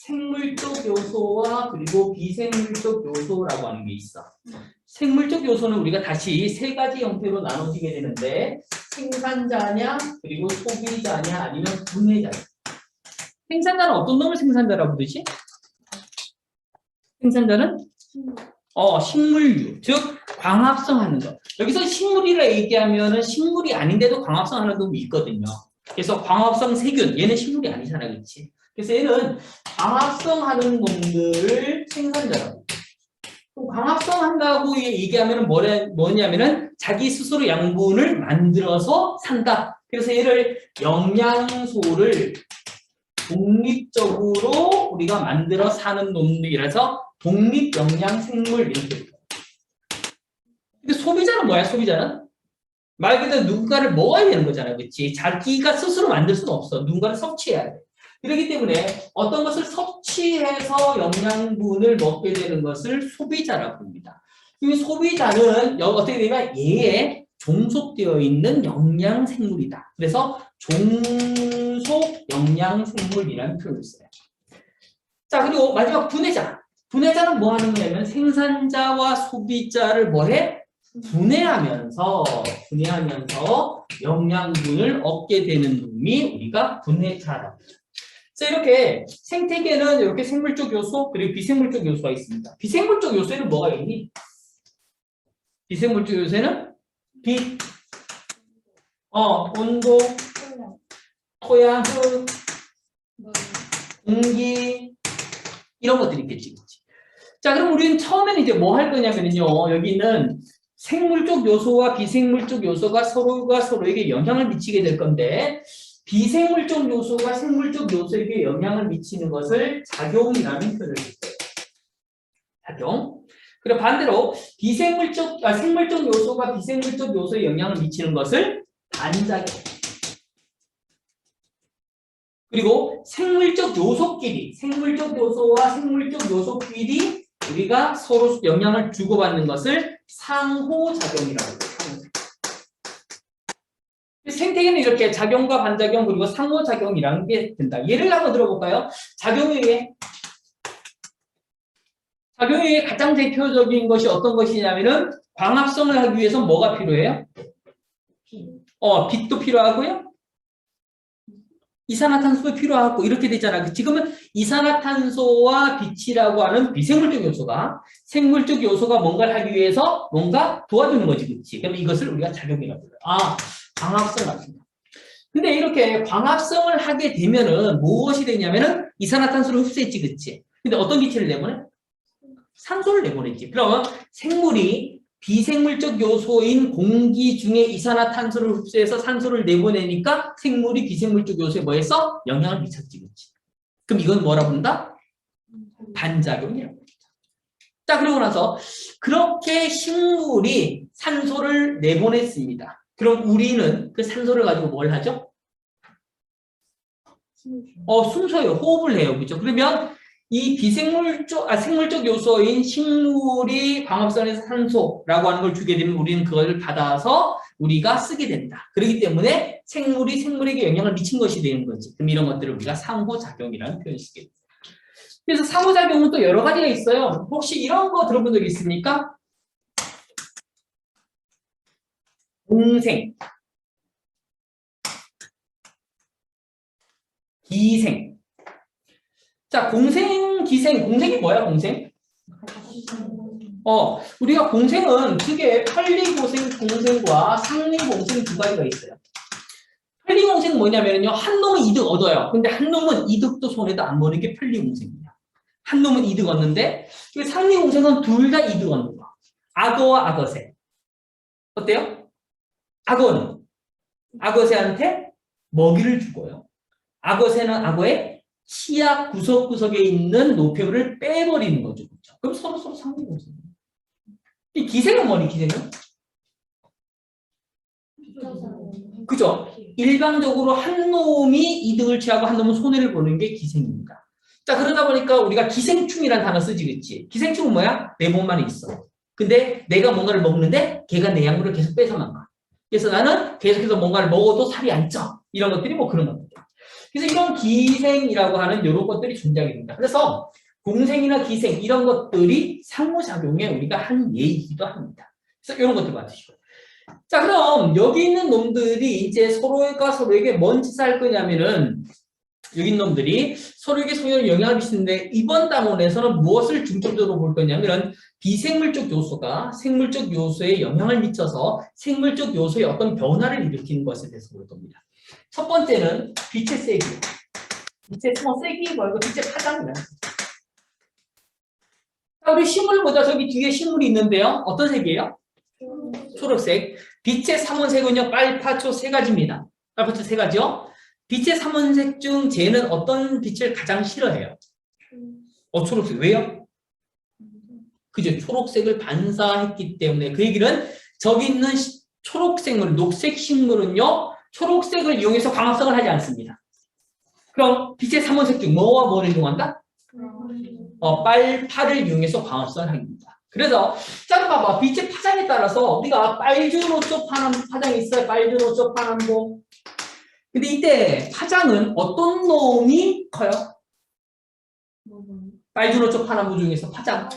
생물적 요소와 그리고 비생물적 요소라고 하는 게 있어. 생물적 요소는 우리가 다시 세 가지 형태로 나눠지게 되는데 생산자냐 그리고 소비자냐 아니면 분해자냐. 생산자는 어떤 놈을 생산자라고 부르지? 생산자는 식물류, 즉 광합성하는 것. 여기서 식물이라 얘기하면은 식물이 아닌데도 광합성하는 놈이 있거든요. 그래서 광합성 세균, 얘는 식물이 아니잖아, 그렇지? 그래서 얘는 광합성하는 놈들을 생산자라고. 광합성한다고 얘기하면은 뭐냐면은 자기 스스로 양분을 만들어서 산다. 그래서 얘를 영양소를 독립적으로 우리가 만들어 사는 놈들이라서 독립영양생물 이렇게. 근데 소비자는 뭐야? 소비자는 말 그대로 누군가를 먹어야 되는 거잖아요, 그렇지? 자기가 스스로 만들 수는 없어. 누군가를 섭취해야 돼. 그렇기 때문에 어떤 것을 섭취해서 영양분을 먹게 되는 것을 소비자라고 합니다. 이 소비자는 어떻게 되면 얘에 종속되어 있는 영양생물이다. 그래서 종속 영양생물이라는 표현을 써요. 자, 그리고 마지막 분해자. 분해자는 뭐 하는 거냐면 생산자와 소비자를 뭐해? 분해하면서 영양분을 얻게 되는 놈이 우리가 분해자라고 합니다. 자, 이렇게 생태계는 이렇게 생물적 요소 그리고 비생물적 요소가 있습니다. 비생물적 요소에는 뭐가 있니? 비생물적 요소에는 빛, 온도, 토양, 흙, 공기 이런 것들이 있겠지. 자, 그럼 우리는 처음에는 이제 뭐 할 거냐면요. 여기는 생물적 요소와 비생물적 요소가 서로가 서로에게 영향을 미치게 될 건데 비생물적 요소가 생물적 요소에게 영향을 미치는 것을 작용이라는 표현을 했어요. 작용. 그리고 반대로 생물적 요소가 비생물적 요소에 영향을 미치는 것을 반작용. 그리고 생물적 요소와 생물적 요소끼리 우리가 서로 영향을 주고받는 것을 상호작용이라고 해요. 생태계는 이렇게 작용과 반작용 그리고 상호작용이라는 게 된다. 예를 한번 들어볼까요? 작용에 가장 대표적인 것이 어떤 것이냐면은 광합성을 하기 위해서 뭐가 필요해요? 빛도 필요하고요. 이산화탄소도 필요하고 이렇게 되잖아. 지금은 이산화탄소와 빛이라고 하는 비생물적 요소가 생물적 요소가 뭔가를 하기 위해서 뭔가 도와주는 거지, 그렇지? 그럼 이것을 우리가 작용이라고 해요. 광합성 같습니다. 근데 이렇게 광합성을 하게 되면은 무엇이 되냐면은 이산화탄소를 흡수했지, 그렇지? 근데 어떤 기체를 내보내? 산소를 내보냈지. 그러면 생물이 비생물적 요소인 공기 중에 이산화탄소를 흡수해서 산소를 내보내니까 생물이 비생물적 요소에 뭐해서 영향을 미쳤지, 그렇지? 그럼 이건 뭐라고 한다? 반작용이라고 합니다. 자, 그러고 나서 그렇게 식물이 산소를 내보냈습니다. 그럼 우리는 그 산소를 가지고 뭘 하죠? 숨 쉬어요. 호흡을 해요. 그죠? 그러면 이 생물적 요소인 식물이 광합성에서 산소라고 하는 걸 주게 되면 우리는 그걸 받아서 우리가 쓰게 된다. 그렇기 때문에 생물이 생물에게 영향을 미친 것이 되는 거지. 그럼 이런 것들을 우리가 상호작용이라는 표현을 쓰게 됩니다. 그래서 상호작용은 또 여러 가지가 있어요. 혹시 이런 거 들어본 적 있습니까? 공생, 기생. 자, 공생이 뭐야, 공생? 우리가 공생은 크게 편리공생과 상리공생 두 가지가 있어요. 편리공생 뭐냐면요, 한 놈은 이득 얻어요. 근데 한 놈은 이득도 손에도 안 보는 게 편리공생이에요. 한 놈은 이득 얻는데, 상리공생은 둘 다 이득 얻는 거. 악어와 악어새. 어때요? 악어는 악어새한테 먹이를 주고요. 악어새는 악어의 치약 구석구석에 있는 노폐물을 빼버리는 거죠. 그렇죠? 그럼 서로 상리공생이에요. 이 기생은 뭐니, 기생은? 그죠? 일반적으로 한 놈이 이득을 취하고 한 놈은 손해를 보는 게 기생입니다. 자, 그러다 보니까 우리가 기생충이라는 단어 쓰지, 그치? 기생충은 뭐야? 내 몸만에 있어. 근데 내가 뭔가를 먹는데 걔가 내 약물을 계속 뺏어만 가. 그래서 나는 계속해서 뭔가를 먹어도 살이 안 쪄. 이런 것들이 뭐 그런 것들. 그래서 이런 기생이라고 하는 이런 것들이 존재하게 됩니다. 그래서 공생이나 기생 이런 것들이 상호작용에 우리가 한 예이기도 합니다. 그래서 이런 것들 봐주시고. 자, 그럼 여기 있는 놈들이 이제 서로가 서로에게 뭔 짓을 할 거냐면은 여기 있는 놈들이 서로에게 서로 영향을 미치는데 이번 단원에서는 무엇을 중점적으로 볼 거냐면 비생물적 요소가 생물적 요소에 영향을 미쳐서 생물적 요소의 어떤 변화를 일으키는 것에 대해서 볼 겁니다. 첫 번째는 빛의 세기. 빛의 세기 말고 빛의 파장이다. 자, 우리 식물 보자. 저기 뒤에 식물이 있는데요. 어떤 색이에요? 초록색. 빛의 삼원색은요, 빨파초 세 가지입니다. 빨파초 세 가지요. 빛의 삼원색 중 쟤는 어떤 빛을 가장 싫어해요? 초록색. 왜요? 그죠? 초록색을 반사했기 때문에. 그 얘기는 저기 있는 초록색물, 녹색 식물은요, 초록색을 이용해서 광합성을 하지 않습니다. 그럼 빛의 삼원색 중 뭐와 뭐를 이용한다? 빨파를 이용해서 광합성을 합니다. 그래서 자 봐봐. 빛의 파장에 따라서 우리가 빨주노초 파장이 있어요. 빨주노초 파남보. 근데 이때 파장은 어떤 놈이 커요? 빨주노초 파남보 중에서 파장.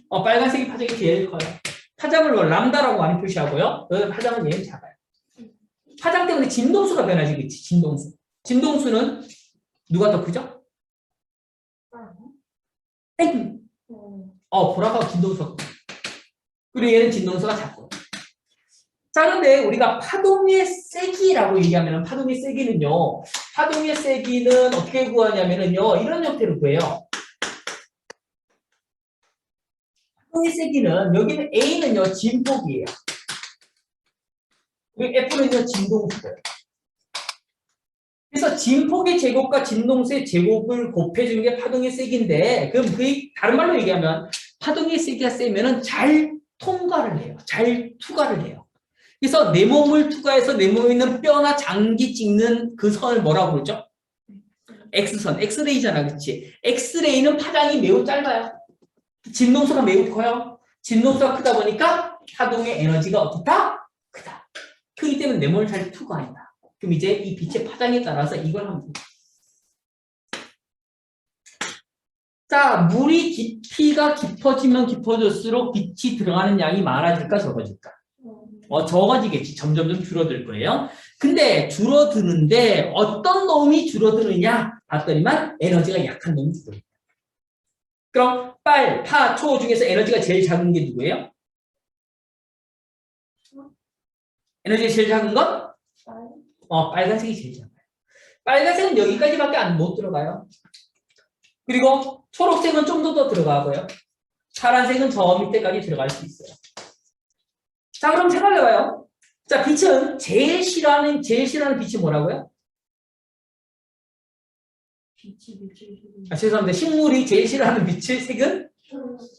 빨간색이 파장이 제일 커요. 파장을 람다라고 많이 표시하고요. 파장은 얘는 작아요. 파장 때문에 진동수가 변하지, 그치? 진동수. 진동수는 누가 더 크죠? 땡! 보라가 진동수가 크고. 그리고 얘는 진동수가 작고. 자, 그런데 우리가 파동의 세기라고 얘기하면, 파동의 세기는요, 파동의 세기는 어떻게 구하냐면요, 이런 형태로 구해요. 파동의 세기는, 여기는 A는요, 진폭이에요. 그리고 F는요, 진동수예요. 그래서 진폭의 제곱과 진동수의 제곱을 곱해주는 게 파동의 세기인데, 그럼 다른 말로 얘기하면, 파동의 세기가 세면은 잘 통과를 해요. 잘 투과를 해요. 그래서 내 몸을 투과해서 내 몸에 있는 뼈나 장기 찍는 그 선을 뭐라고 그러죠? X선, 엑스레이잖아, 그치? 엑스레이는 파장이 매우 짧아요. 진동수가 매우 커요. 진동수가 크다 보니까 파동의 에너지가 어떻다? 크다. 크기 때문에 내 몸을 잘 투과한다. 그럼 이제 이 빛의 파장에 따라서 이걸 하면 됩니다. 자, 물이 깊이가 깊어지면 깊어질수록 빛이 들어가는 양이 많아질까 적어질까? 적어지겠지. 점점 줄어들 거예요. 근데 줄어드는데 어떤 놈이 줄어드느냐 봤더니만 에너지가 약한 놈이 줄어듭니다. 그럼 빨, 파, 초 중에서 에너지가 제일 작은 게 누구예요? 에너지가 제일 작은 건? 빨간색이 제일 작아요. 빨간색은 여기까지밖에 못 들어가요. 그리고 초록색은 좀 더 들어가고요. 파란색은 저 밑에까지 들어갈 수 있어요. 자, 그럼 생각해봐요. 자, 빛은 제일 싫어하는 빛이 뭐라고요? 죄송합니다. 식물이 제일 싫어하는 빛의 색은?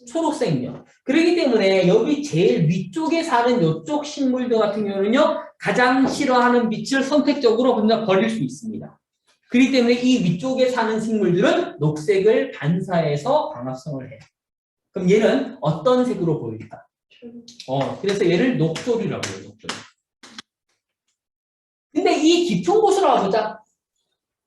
초록색이요. 그렇기 때문에 여기 제일 위쪽에 사는 이쪽 식물들 같은 경우는요, 가장 싫어하는 빛을 선택적으로 그냥 버릴 수 있습니다. 그렇기 때문에 이 위쪽에 사는 식물들은 녹색을 반사해서 광합성을 해요. 그럼 얘는 어떤 색으로 보일까? 그래서 얘를 녹조류라고 해요, 녹조류. 근데 이 깊은 곳으로 와보자.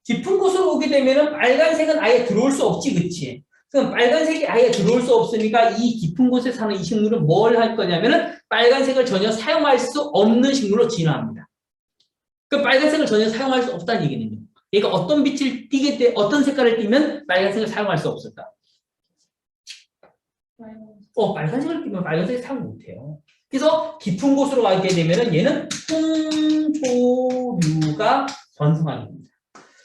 깊은 곳으로 오게 되면은 빨간색은 아예 들어올 수 없지, 그치? 그럼 빨간색이 아예 들어올 수 없으니까 이 깊은 곳에 사는 이 식물은 뭘 할 거냐면은 빨간색을 전혀 사용할 수 없는 식물로 진화합니다. 그 빨간색을 전혀 사용할 수 없다는 얘기는요. 얘가 어떤 빛을 띠게 돼, 어떤 색깔을 띠면 빨간색을 사용할 수 없을까? 빨간색을 띠면 빨간색을 사용 못해요. 그래서 깊은 곳으로 가게 되면은 얘는 홍조류가 전성하게 됩니다.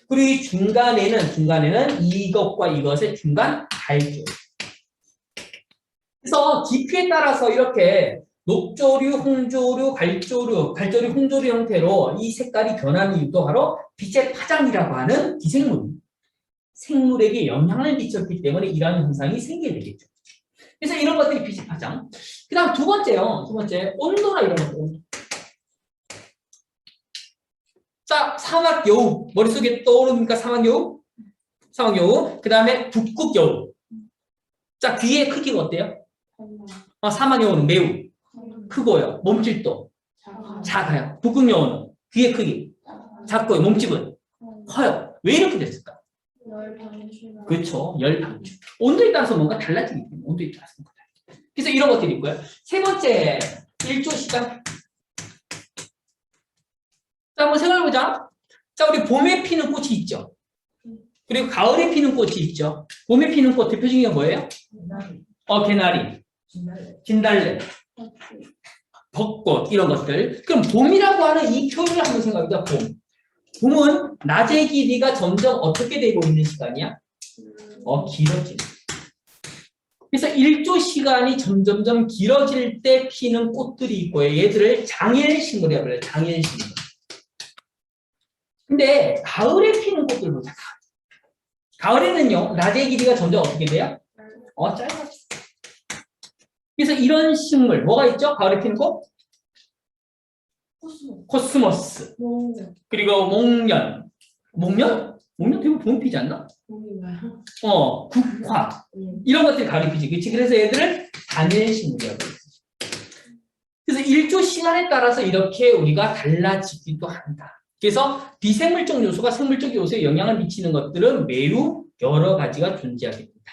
그리고 이 중간에는 이것과 이것의 중간 갈조류. 그래서 깊이에 따라서 이렇게 녹조류, 홍조류, 갈조류, 홍조류 형태로 이 색깔이 변하는 이유도 바로 빛의 파장이라고 하는 기생물, 생물에게 영향을 미쳤기 때문에 이러한 현상이 생기게 되겠죠. 그래서 이런 것들이 빛의 파장. 그 다음 두 번째, 온도나 이런 것들. 자, 사막여우. 머릿속에 떠오릅니까? 사막여우? 그 다음에 북극여우. 자, 귀의 크기가 어때요? 사막여우는 매우 크고요. 몸집도 작아요. 북극여우는 귀의 크기 작고요. 몸집은 커요. 왜 이렇게 됐을까? 열 방출. 그렇죠. 열 방출. 온도에 따라서 뭔가 달라지기 때문에 온도에 따라서 뭔가 달라져요. 그래서 이런 것들이 있고요. 세 번째, 일조 시간. 자, 한번 생각해보자. 자, 우리 봄에 피는 꽃이 있죠. 그리고 가을에 피는 꽃이 있죠. 봄에 피는 꽃 대표적인 게 뭐예요? 개나리, 진달래, 벚꽃 이런 것들. 그럼 봄이라고 하는 이 표를 한번 생각해보자. 봄. 봄은 낮의 길이가 점점 어떻게 되고 있는 시간이야? 길어지는. 그래서 일조 시간이 점점점 길어질 때 피는 꽃들이 있고요. 얘들을 장일식물이라고 해요. 장일식물. 근데 가을에 피는 꽃들 보자. 가을에는요, 낮의 길이가 점점 어떻게 돼요? 짧아져. 그래서 이런 식물, 뭐가 있죠? 가을에 피는 꽃? 코스모스. 그리고 목련. 목련? 목련 되게 봄 피지 않나? 국화. 이런 것들이 가을에 피지. 그치? 그래서 얘들을 단일식물이라고 해요. 그래서 일조 시간에 따라서 이렇게 우리가 달라지기도 한다. 그래서 비생물적 요소가 생물적 요소에 영향을 미치는 것들은 매우 여러 가지가 존재하게 됩니다.